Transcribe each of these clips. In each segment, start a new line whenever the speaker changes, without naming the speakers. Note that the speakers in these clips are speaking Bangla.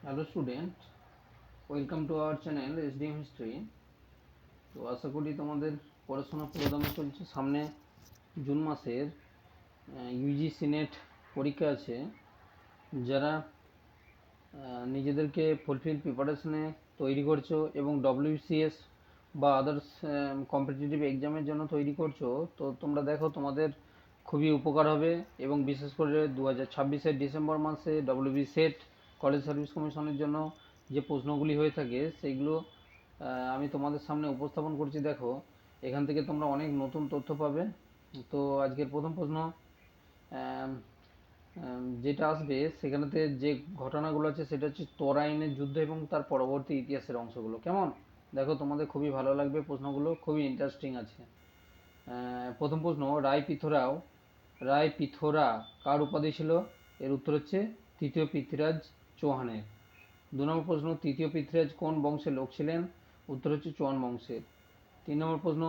Hello student, welcome to our channel SDM history. তো আশা করি তোমাদের পড়াশোনা পুরোদমে চলছে। সামনে জুন মাসের ইউজিসি নেট পরীক্ষা আছে। যারা নিজেদেরকে ফুলফিল প্রিপারেশনে তৈরি করছো এবং ডব্লিউবিসিএস বা আদার্স কম্পিটিটিভ এক্সামের জন্য তৈরি করছো, তো তোমরা দেখো তোমাদের খুবই উপকার হবে। এবং বিশেষ করে 2026-এর ডিসেম্বর মাসে ডব্লিউবি সেট কলেজ সার্ভিস কমিশনের জন্য যে প্রশ্নগুলি হয়ে থাকে সেইগুলো আমি তোমাদের সামনে উপস্থাপন করছি। দেখো, এখান থেকে তোমরা অনেক নতুন তথ্য পাবে। তো আজকের প্রথম প্রশ্ন যেটা আসবে সেখানেতে যে ঘটনাগুলো আছে সেটা হচ্ছে তরাইনের যুদ্ধ এবং তার পরবর্তী ইতিহাসের অংশগুলো। কেমন? দেখো, তোমাদের খুবই ভালো লাগবে, প্রশ্নগুলো খুবই ইন্টারেস্টিং আছে। প্রথম প্রশ্ন, রায় পিথোরা কার উপাধি ছিল? এর উত্তর হচ্ছে তৃতীয় পৃথ্বীরাজ চৌহানের। 2 নম্বর প্রশ্ন, তৃতীয় পৃথ্বীরাজ কোন বংশের লোক ছিলেন? উত্তর হচ্ছে চৌহান বংশের। 3 নম্বর প্রশ্ন,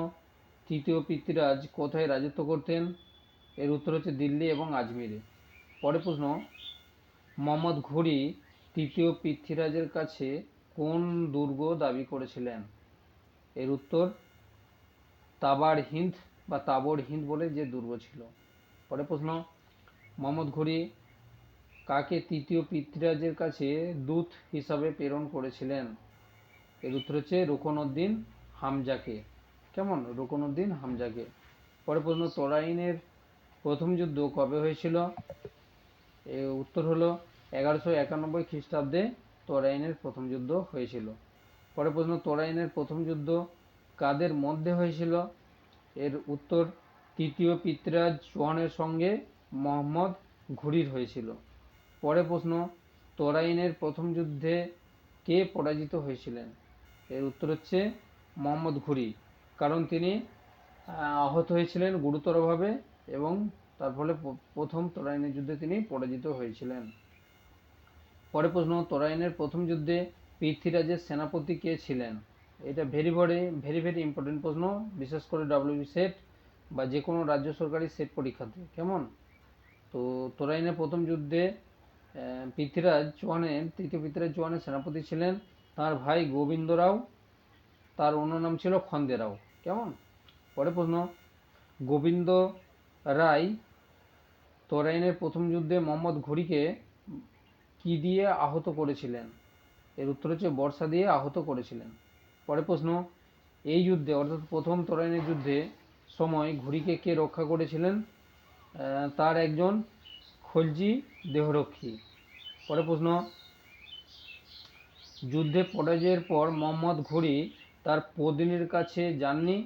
তৃতীয় পৃথ্বীরাজ কোথায় রাজত্ব করতেন? এর উত্তর হচ্ছে দিল্লি এবং আজমিরে। পরের প্রশ্ন, মোহাম্মদ ঘুরি তৃতীয় পৃথ্বীরাজের কাছে কোন দুর্গ দাবি করেছিলেন? এর উত্তর তাবড় হিন্দ বলে যে দুর্গ ছিল। পরের প্রশ্ন, মোহাম্মদ ঘুরি কাকে তৃতীয় পৃথ্বীরাজের কাছে দূত হিসাবে প্রেরণ করেছিলেন? এর উত্তর হচ্ছে রুকনউদ্দিন হামজাকে। কেমন? রুকনউদ্দিন হামজাকে। পরের প্রশ্ন, তরাইনের প্রথম যুদ্ধ কবে হয়েছিল? এর উত্তর হলো 1191 খ্রিস্টাব্দে তরাইনের প্রথম যুদ্ধ হয়েছিল। পরের প্রশ্ন, তরাইনের প্রথম যুদ্ধ কাদের মধ্যে হয়েছিল? এর উত্তর তৃতীয় পৃথ্বীরাজ চৌহানের সঙ্গে মোহাম্মদ ঘুরির হয়েছিল। পরের প্রশ্ন, তরাইনের প্রথম যুদ্ধে কে পরাজিত হয়েছিলেন? এর উত্তর হচ্ছে মোহাম্মদ ঘুরি, কারণ তিনি আহত হয়েছিলেন গুরুতরভাবে এবং তার ফলে প্রথম তরাইনের যুদ্ধে তিনি পরাজিত হয়েছিলেন। পরের প্রশ্ন, তরাইনের প্রথম যুদ্ধে পৃথ্বীরাজের সেনাপতি কে ছিলেন? এটা ভেরি ভেরি ইম্পর্টেন্ট প্রশ্ন, বিশেষ করে ডব্লিউবি সেট বা যে কোনো রাজ্য সরকারি সেট পরীক্ষাতে। কেমন? তো তরাইনের প্রথম যুদ্ধে তৃতীয় পৃথ্বীরাজ চৌহানের সেনাপতি ছিলেন তার ভাই গোবিন্দরাও, তার অন্য নাম ছিল খন্দেরাও। কেমন? পরের প্রশ্ন, গোবিন্দ রায় তরাইনের প্রথম যুদ্ধে মোহাম্মদ ঘুরিকে কি দিয়ে আহত করেছিলেন? এর উত্তর হচ্ছে বর্ষা দিয়ে আহত করেছিলেন। পরের প্রশ্ন, এই যুদ্ধে অর্থাৎ প্রথম তরাইনের যুদ্ধে সময় ঘুরিকে কে রক্ষা করেছিলেন? তার একজন খলজি দেহরক্ষী। পরের প্রশ্ন, যুদ্ধে পরাজয়ের পর মোহাম্মদ ঘুরি তার পত্নীর কাছে যাননি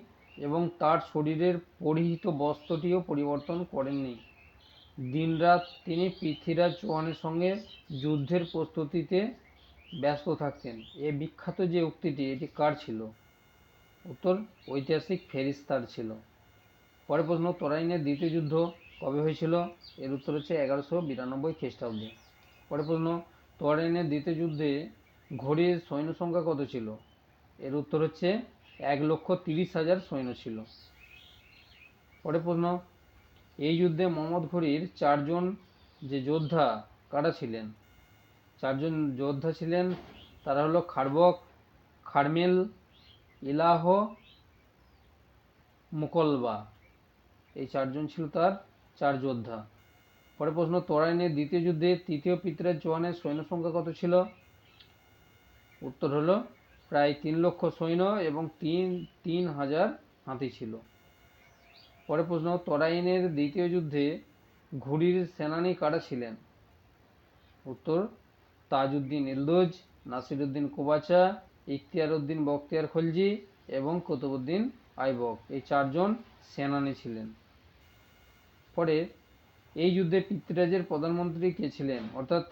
এবং তার শরীরের পরিহিত বস্ত্রটিও পরিবর্তন করেননি। দিনরাত তিনি পৃথ্বীরাজ চৌহানের সঙ্গে যুদ্ধের প্রস্তুতিতে ব্যস্ত থাকতেন। এ বিখ্যাত যে উক্তিটি, এটি কার ছিল? উত্তর ঐতিহাসিক ফেরিস্তার ছিল। পরের প্রশ্ন, তরাইনের দ্বিতীয় যুদ্ধ কবে হয়েছিল? এর উত্তর হচ্ছে 1192 খ্রিস্টাব্দে। পরের প্রশ্ন, তরাইনের দ্বিতীয় যুদ্ধে ঘুরির সৈন্য সংখ্যা কত ছিল? এর উত্তর হচ্ছে 1,30,000 সৈন্য ছিল। পরের প্রশ্ন, এই যুদ্ধে মোহাম্মদ ঘুরির 4জন যে যোদ্ধা কারা ছিলেন? 4জন যোদ্ধা ছিলেন, তারা হলো খারবক, খারমেল, ইলাহ, মুকলবা। এই 4জন ছিল তার 4 যোদ্ধা। পরের প্রশ্ন, তরাইনের দ্বিতীয় যুদ্ধে তৃতীয় পৃথ্বীরাজ চৌহানের সৈন্য সংখ্যা কত ছিল? উত্তর হলো প্রায় 3 লক্ষ সৈন্য এবং 3,000 হাতি ছিল। পরের প্রশ্ন, তরাইনের দ্বিতীয় যুদ্ধে ঘুরির সেনানী কারা ছিলেন? উত্তর তাজউদ্দিন ইলদুজ, নাসিরউদ্দিন কুবাচা, ইখতিয়ার উদ্দিন বখতিয়ার খলজি এবং কুতুবউদ্দিন আইবক। এই 4জন সেনানী ছিলেন। পরে এই যুদ্ধে পৃথ্বীরাজের প্রধানমন্ত্রী কে ছিলেন? অর্থাৎ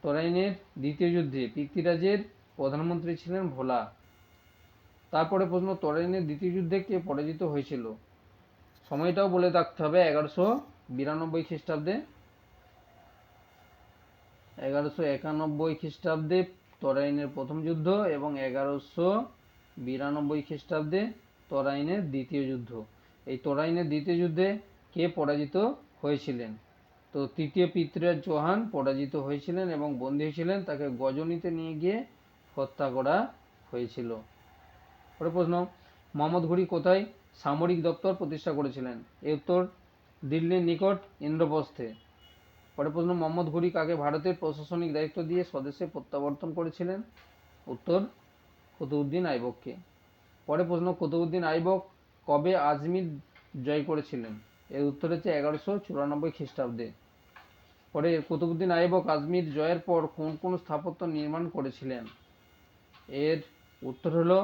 তরাইনের দ্বিতীয় যুদ্ধে পৃথ্বীরাজের প্রধানমন্ত্রী ছিলেন ভোলা। তারপরে প্রশ্ন, তরাইনের দ্বিতীয় যুদ্ধে কে পরাজিত হয়েছিল? সময়টাও বলে রাখতে হবে, 1192 খ্রিস্টাব্দে। 1191 খ্রিস্টাব্দে তরাইনের প্রথম যুদ্ধ এবং 1192 খ্রিস্টাব্দে তরাইনের দ্বিতীয় যুদ্ধ। এই তরাইনের দ্বিতীয় যুদ্ধে কে পরাজিত হয়েছিলেন? তো তৃতীয় পৃথ্বীরাজ চৌহান পরাজিত হয়েছিলেন এবং বন্দী হয়েছিলেন, তাকে গজনীতে নিয়ে গিয়ে হত্যা করা হয়েছিল। পরের প্রশ্ন, মোহাম্মদ ঘুরি কোথায় সামরিক দপ্তর প্রতিষ্ঠা করেছিলেন? এর উত্তর দিল্লির নিকট ইন্দ্রপ্রস্থে। পরের প্রশ্ন, মোহাম্মদ ঘুরি কাকে ভারতের প্রশাসনিক দায়িত্ব দিয়ে স্বদেশে প্রত্যাবর্তন করেছিলেন? উত্তর কুতুবউদ্দিন আইবককে। পরের প্রশ্ন, কুতুবউদ্দিন আইবক কবে আজমির জয় করেছিলেন? এর উত্তর হচ্ছে 1194 খ্রিস্টাব্দে। পরে কুতুবউদ্দিন আইবক আজমির জয়ের পর কোন কোন স্থাপত্য নির্মাণ করেছিলেন? এর উত্তর হলো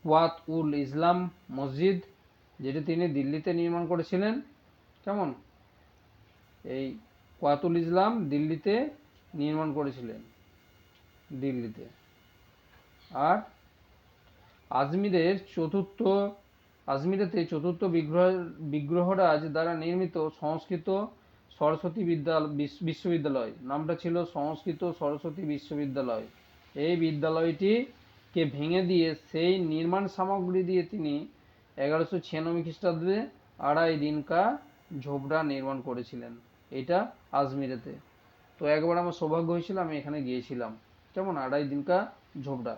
কুয়াত উল ইসলাম মসজিদ, যেটি তিনি দিল্লিতে নির্মাণ করেছিলেন। কেমন? এই কুয়াতুল ইসলাম দিল্লিতে নির্মাণ করেছিলেন, দিল্লিতে। আর আজমিরেতে চতুর্থ বিগ্রহরাজ দ্বারা নির্মিত সংস্কৃত সরস্বতী বিশ্ববিদ্যালয়, নামটা ছিল সংস্কৃত সরস্বতী বিশ্ববিদ্যালয়। এই বিদ্যালয়টিকে ভেঙে দিয়ে সেই নির্মাণ সামগ্রী দিয়ে তিনি 1196 খ্রিস্টাব্দে আড়াই দিনকা ঝোপড়া নির্মাণ করেছিলেন। এটা আজমিরেতে। তো একবার আমার সৌভাগ্য হয়েছিল, আমি এখানে গিয়েছিলাম। কেমন? আড়াই দিনকা ঝোপড়া,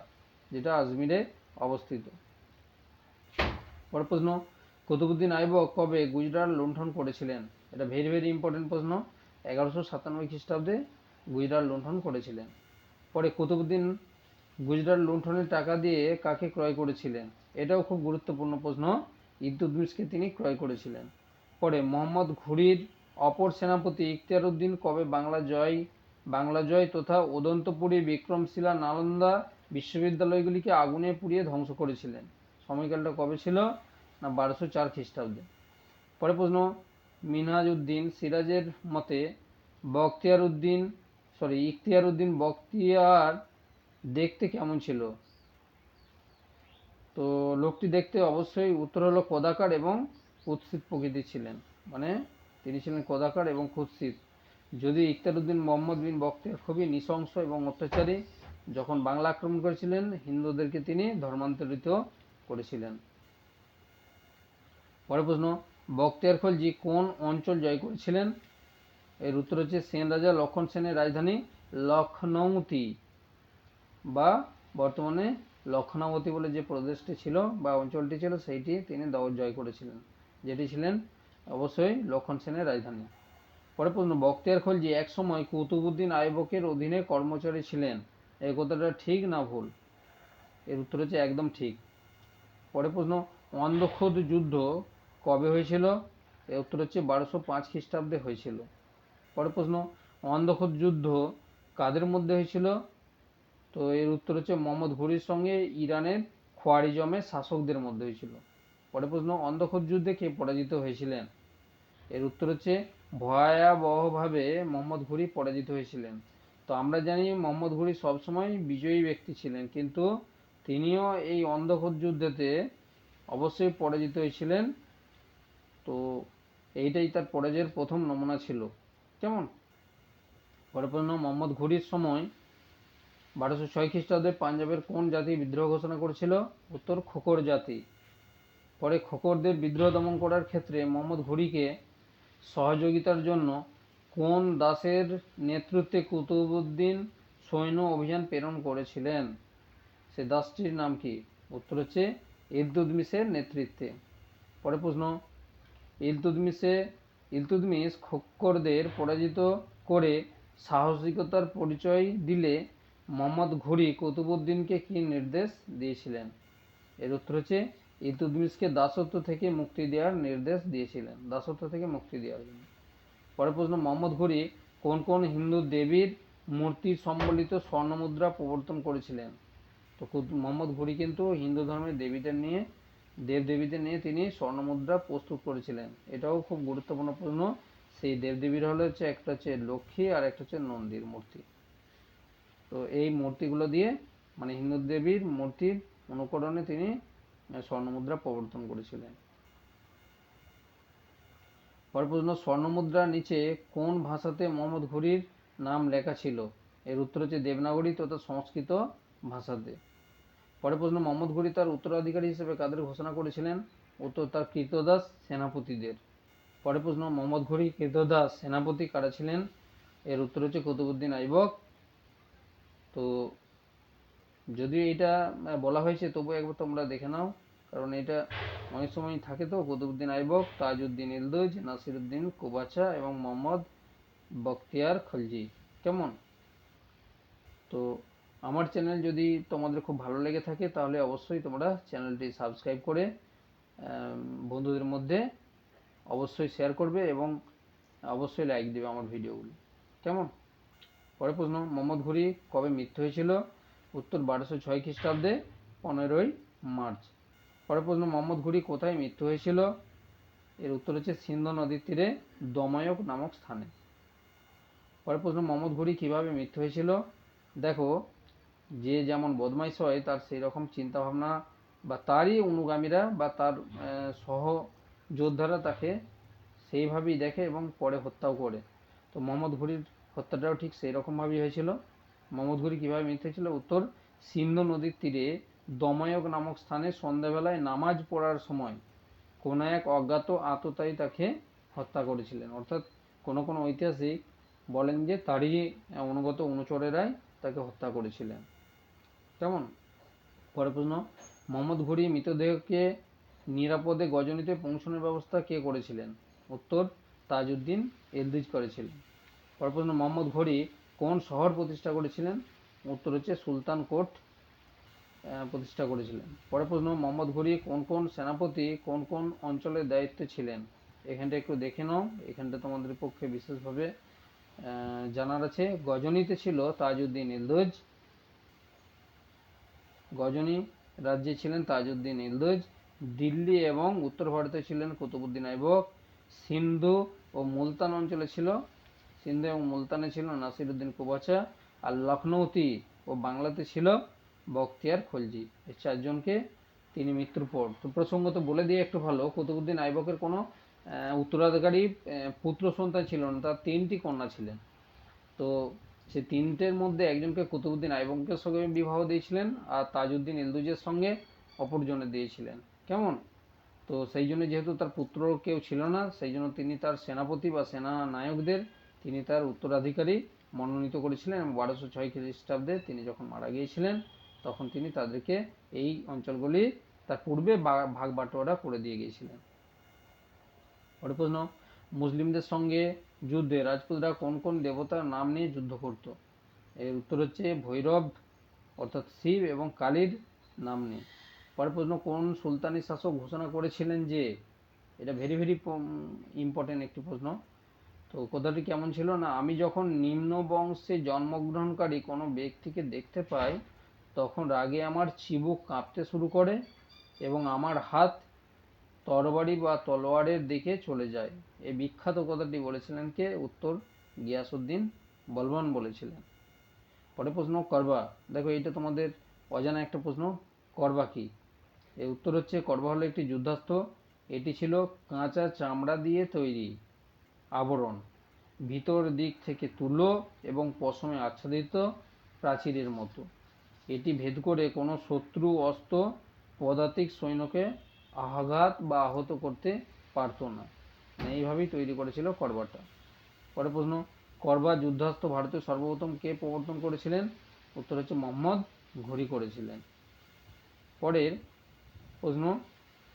যেটা আজমিরে অবস্থিত। পরের প্রশ্ন, কুতুবউদ্দিন আইবক কবে গুজরাট লুণ্ঠন করেছিলেন? এটা ভেরি ভেরি ইম্পর্টেন্ট প্রশ্ন। 1197 খ্রিস্টাব্দে গুজরাট লুণ্ঠন করেছিলেন। পরে কুতুবউদ্দিন গুজরাট লুণ্ঠনের টাকা দিয়ে কাকে ক্রয় করেছিলেন? এটাও খুব গুরুত্বপূর্ণ প্রশ্ন। ইলতুৎমিশকে তিনি ক্রয় করেছিলেন। পরে মোহাম্মদ ঘুরির অপর সেনাপতি ইখতিয়ার উদ্দিন কবে বাংলা জয় তথা উদন্তপুরী, বিক্রমশিলা, নালন্দা বিশ্ববিদ্যালয়গুলিকে আগুনে পুড়িয়ে ধ্বংস করেছিলেন? সময়কালটা কবে ছিল? না 1204 খ্রিস্টাব্দে। পরে প্রশ্ন, মিনহাজ উদ্দিন সিরাজের মতে ইখতিয়ার উদ্দিন বখতিয়ার দেখতে কেমন ছিল? তো লোকটি দেখতে অবশ্যই উত্তর হলো কদাকার এবং কুৎসিত প্রকৃতির ছিলেন। মানে তিনি ছিলেন কদাকার এবং কুৎসিত। যদি ইখতিয়ার উদ্দিন মোহাম্মদ বিন বখতিয়ার খুবই নৃশংস এবং অত্যাচারী। যখন বাংলা আক্রমণ করেছিলেন, হিন্দুদেরকে তিনি ধর্মান্তরিত করেছিলেন। পরের প্রশ্ন, বখতিয়ার খলজি কোন অঞ্চল জয় করেছিলেন? এর উত্তর হচ্ছে সেন রাজা লক্ষণ সেনের রাজধানী লখনৌতি, বা বর্তমানে লক্ষণাবতী বলে যে প্রদেশটি ছিল বা অঞ্চলটি ছিল, সেইটি তিনি জয় করেছিলেন, যেটি ছিলেন অবশ্যই লক্ষণ সেনের রাজধানী। পরে প্রশ্ন, বখতিয়ার খলজি এক সময় কুতুবউদ্দিন আইবকের অধীনে কর্মচারী ছিলেন। এই কথাটা ঠিক না ভুল? এর উত্তর হচ্ছে একদম ঠিক। পরে প্রশ্ন, অন্ধখোদ যুদ্ধ কবে হয়েছিল? এর উত্তর হচ্ছে 1205 খ্রিস্টাব্দে হয়েছিল। পরে প্রশ্ন, অন্ধখোদ যুদ্ধ কাদের মধ্যে হয়েছিল? তো এর উত্তর হচ্ছে মোহাম্মদ ঘুরির সঙ্গে ইরানের খোয়ারিজমের শাসকদের মধ্যে হয়েছিল। পরে প্রশ্ন, অন্ধখোদ যুদ্ধে কে পরাজিত হয়েছিলেন? এর উত্তর হচ্ছে ভয়াবহভাবে মোহাম্মদ ঘুরি পরাজিত হয়েছিলেন। তো আমরা জানি মোহাম্মদ ঘুরি সবসময় বিজয়ী ব্যক্তি ছিলেন, কিন্তু তিনিও এই অন্ধখোদ যুদ্ধেতে অবশ্যই পরাজিত হয়েছিলেন। তো এইটাই তার পরাজয়ের প্রথম নমুনা ছিল। কেমন? পরে প্রশ্ন, মোহাম্মদ ঘুরির সময় 1206 খ্রিস্টাব্দে পাঞ্জাবের কোন জাতি বিদ্রোহ ঘোষণা করেছিল? উত্তর খোকর জাতি। পরে খোকরদের বিদ্রোহ দমন করার ক্ষেত্রে মোহাম্মদ ঘুরিকে সহযোগিতার জন্য কোন দাসের নেতৃত্বে কুতুবউদ্দিন সৈন্য অভিযান প্রেরণ করেছিলেন? সে দাসটির নাম কি? উত্তর হচ্ছে ইলতুৎমিশের নেতৃত্বে। পরে প্রশ্ন, ইলতুৎমিশ খোক্করদের পরাজিত করে সাহসিকতার পরিচয় দিলে মোহাম্মদ ঘুরি কুতুবউদ্দিনকে কি নির্দেশ দিয়েছিলেন? এর উত্তর হচ্ছে ইলতুৎমিশকে দাসত্ব থেকে মুক্তি দেওয়ার নির্দেশ দিয়েছিলেন, দাসত্ব থেকে মুক্তি দেওয়ার জন্য। পরের প্রশ্ন, মোহাম্মদ ঘুরি কোন কোন হিন্দু দেবীর মূর্তি সম্বলিত স্বর্ণমুদ্রা প্রবর্তন করেছিলেন? তো মোহাম্মদ ঘুরি কিন্তু হিন্দু ধর্মের দেবদেবীদের নিয়ে তিনি স্বর্ণমুদ্রা প্রস্তুত করেছিলেন। এটাও খুব গুরুত্বপূর্ণ প্রশ্ন। সেই দেবদেবীর হচ্ছে একটা হচ্ছে লক্ষ্মী আর একটা হচ্ছে নন্দীর মূর্তি। তো এই মূর্তিগুলো দিয়ে, মানে হিন্দু দেবীর মূর্তির অনুকরণে তিনি স্বর্ণমুদ্রা প্রবর্তন করেছিলেন। পরের প্রশ্ন, স্বর্ণমুদ্রার নিচে কোন ভাষাতে মোহাম্মদ ঘুরির নাম লেখা ছিল? এর উত্তর হচ্ছে দেবনাগরী তথা সংস্কৃত ভাষাতে। পরের প্রশ্ন, মোহাম্মদ ঘুরি তার উত্তরাধিকারী হিসেবে কাদের ঘোষণা করেছিলেন? উত্তর তার কৃতদাস সেনাপতিদের। পরের প্রশ্ন, মোহাম্মদ ঘুরি কৃতদাস সেনাপতি কারা ছিলেন? এর উত্তর হচ্ছে কুতুবউদ্দিন আইবক। তো যদিও এটা বলা হয়েছে, তবু একবার তোমরা দেখে নাও, কারণ এটা অনেক সময় থাকে। তো কুতুবউদ্দিন আইবক, তাজউদ্দিন ইলদুজ, নাসিরউদ্দিন কুবাচা এবং মোহাম্মদ বখতিয়ার খলজি। কেমন? তো আমার চ্যানেল যদি তোমাদের খুব ভালো লেগে থাকে, তাহলে অবশ্যই তোমরা চ্যানেলটি সাবস্ক্রাইব করে বন্ধুদের মধ্যে অবশ্যই শেয়ার করবে এবং অবশ্যই লাইক দেবে আমার ভিডিওগুলি। কেমন? পরের প্রশ্ন, মোহাম্মদ ঘুরি কবে মৃত্যু হয়েছিল? উত্তর 1206 খ্রিস্টাব্দে 15ই মার্চ। পরের প্রশ্ন, মোহাম্মদ ঘুরি কোথায় মৃত্যু হয়েছিল? এর উত্তর হচ্ছে সিন্ধু নদীর তীরে দময়ক নামক স্থানে। পরের প্রশ্ন, মোহাম্মদ ঘুরি কিভাবে মৃত্যু হয়েছিল? দেখো, যে যেমন বদমাইশ হয় তার সেই রকম চিন্তাভাবনা বা তারই অনুগামীরা বা তার সহ যোদ্ধারা তাকে সেইভাবেই দেখে এবং পরে হত্যাও করে। তো মোহাম্মদ ঘুরির হত্যাটাও ঠিক সেই রকমভাবেই হয়েছিল। মোহাম্মদ ঘুরি কীভাবে মৃত্যু হয়েছিল? উত্তর, সিন্ধু নদীর তীরে দময়ক নামক স্থানে সন্ধ্যাবেলায় নামাজ পড়ার সময় কোনো এক অজ্ঞাত আততায়ী তাকে হত্যা করেছিলেন। অর্থাৎ কোনো কোনো ঐতিহাসিক বলেন যে তারই অনুগত অনুচরেরাই তাকে হত্যা করেছিলেন। কেমন? পরের প্রশ্ন, মোহাম্মদ ঘুরি মৃতদেহকে নিরাপদে গজনীতে পৌঁছানোর ব্যবস্থা কে করেছিলেন? উত্তর, তাজউদ্দিন ইলদিজ করেছিলেন। পরের প্রশ্ন, মোহাম্মদ ঘুরি কোন শহর প্রতিষ্ঠা করেছিলেন? উত্তর হচ্ছে সুলতান কোট প্রতিষ্ঠা করেছিলেন। পরের প্রশ্ন, মোহাম্মদ ঘুরি কোন কোন সেনাপতি কোন কোন অঞ্চলের দায়িত্বে ছিলেন? এখানটা একটু দেখে নাও, এখানটা তোমাদের পক্ষে বিশেষভাবে জানার আছে। গজনীতে ছিল তাজউদ্দিন ইলদুজ, গজনী রাজ্যে ছিলেন তাজউদ্দিন ইলদুজ। দিল্লি এবং উত্তর ভারতে ছিলেন কুতুবউদ্দিন আইবক। সিন্ধু ও মুলতান অঞ্চলে ছিল, সিন্ধু এবং মুলতানে ছিল নাসিরউদ্দিন কুবাচা। আর লখনৌতি ও বাংলাতে ছিল বখতিয়ার খলজি। এই চারজনকে তিনি মৃত্যুর পর, তো প্রসঙ্গত বলে দিয়ে একটু ভালো, কুতুবউদ্দিন আইবকের কোনো উত্তরাধিকারী পুত্র সন্তান ছিল না, তার 3টি কন্যা ছিলেন। তো সে 3টের মধ্যে একজনকে কুতুবউদ্দিন আইবকের সঙ্গে বিবাহ দিয়েছিলেন আর তাজউদ্দিন ইলদুজের সঙ্গে অপরজনের দিয়েছিলেন। কেমন? তো সেই জন্য যেহেতু তার পুত্র কেউ ছিল না, সেই জন্য তিনি তার সেনাপতি বা সেনা নায়কদের তিনি তার উত্তরাধিকারী মনোনীত করেছিলেন এবং 1206 খ্রিস্টাব্দে তিনি যখন মারা গিয়েছিলেন তখন তিনি তাদেরকে এই অঞ্চলগুলি তার পূর্বে ভাগ বাটোয়ারা করে দিয়ে গিয়েছিলেন। পরের প্রশ্ন, মুসলিমদের সঙ্গে যুদ্ধে রাজপুতরা কোন কোন দেবতার নাম নিয়ে যুদ্ধ করত? এর উত্তর হচ্ছে ভৈরব অর্থাৎ শিব এবং কালীর নাম নিয়ে। পরের প্রশ্ন, কোন সুলতানি শাসক ঘোষণা করেছিলেন যে, এটা ভেরি ভেরি ইম্পর্টেন্ট একটি প্রশ্ন। তো কথাটি কেমন ছিল না, আমি যখন নিম্ন বংশে জন্মগ্রহণকারী কোনো ব্যক্তিকে দেখতে পাই তখন রাগে আমার চিবুক কাঁপতে শুরু করে এবং আমার হাত তরবারি বা তলোয়ারের দিকে চলে যায়। এই বিখ্যাত কথাটি বলেছিলেন কে? উত্তর, গিয়াসউদ্দিন বলবন বলেছিলেন। পরের প্রশ্ন, করবা। দেখো, এটা তোমাদের অজানা একটা প্রশ্ন, করবা কি? এর উত্তর হচ্ছে, করবা হলো একটি যুদ্ধাস্ত্র। এটি ছিল কাঁচা চামড়া দিয়ে তৈরি আবরণ, ভিতর দিক থেকে তুলো এবং পশমে আচ্ছাদিত প্রাচীরের মতো। এটি ভেদ করে কোনো শত্রু অস্ত্র পদাতিক সৈন্যকে আঘাত বা আহত করতে পারত না। এইভাবেই তৈরি করেছিল করবাটা। পরের প্রশ্ন, করবা যুদ্ধাস্ত্র ভারতে সর্বপ্রথম কে প্রবর্তন করেছিলেন? উত্তর হচ্ছে মোহাম্মদ ঘুরি করেছিলেন। পরের প্রশ্ন,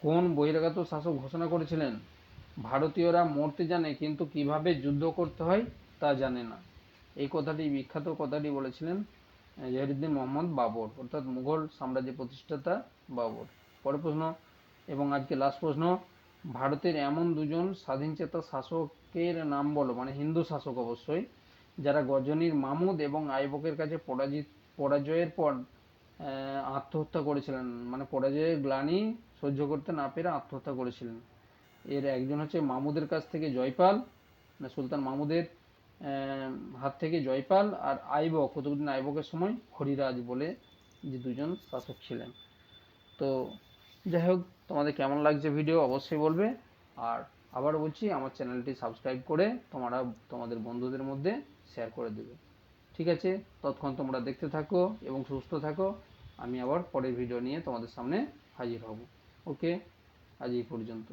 কোন বহিরাগত শাসক ঘোষণা করেছিলেন ভারতীয়রা মরতে জানে কিন্তু কিভাবে যুদ্ধ করতে হয় তা জানে না? এই কথাটি, বিখ্যাত কথাটি বলেছিলেন জহিরুদ্দিন মোহাম্মদ বাবর, অর্থাৎ মুঘল সাম্রাজ্যের প্রতিষ্ঠাতা বাবর। পরের প্রশ্ন এবং আজকে লাস্ট প্রশ্ন, ভারতের এমন দুজন স্বাধীনচেতা শাসকের নাম বলো, মানে হিন্দু শাসক অবশ্যই, যারা গজনীর মামুদ এবং আইবকের কাছে পরাজয়ের পর আত্মহত্যা করেছিলেন, মানে পরাজয়ের গ্লানি সহ্য করতে না পেরে আত্মহত্যা করেছিলেন। এর একজন হচ্ছে মামুদের কাছ থেকে জয়পাল, সুলতান মামুদের হাত থেকে জয়পাল, আর আইবক, কুতুবউদ্দিন আইবকের সময় হরিরাজ বলে যে দুজন শাসক ছিলেন। তো যাই হোক, তোমাদের কেমন লাগছে ভিডিও অবশ্যই বলবে। আর আবার বলছি, আমার চ্যানেলটি সাবস্ক্রাইব করে তোমরা তোমাদের বন্ধুদের মধ্যে শেয়ার করে দেবে। ঠিক আছে, ততক্ষণ তোমরা দেখতে থাকো এবং সুস্থ থাকো। আমি আবার পরের ভিডিও নিয়ে তোমাদের সামনে হাজির হব। ওকে, আজ এই পর্যন্ত।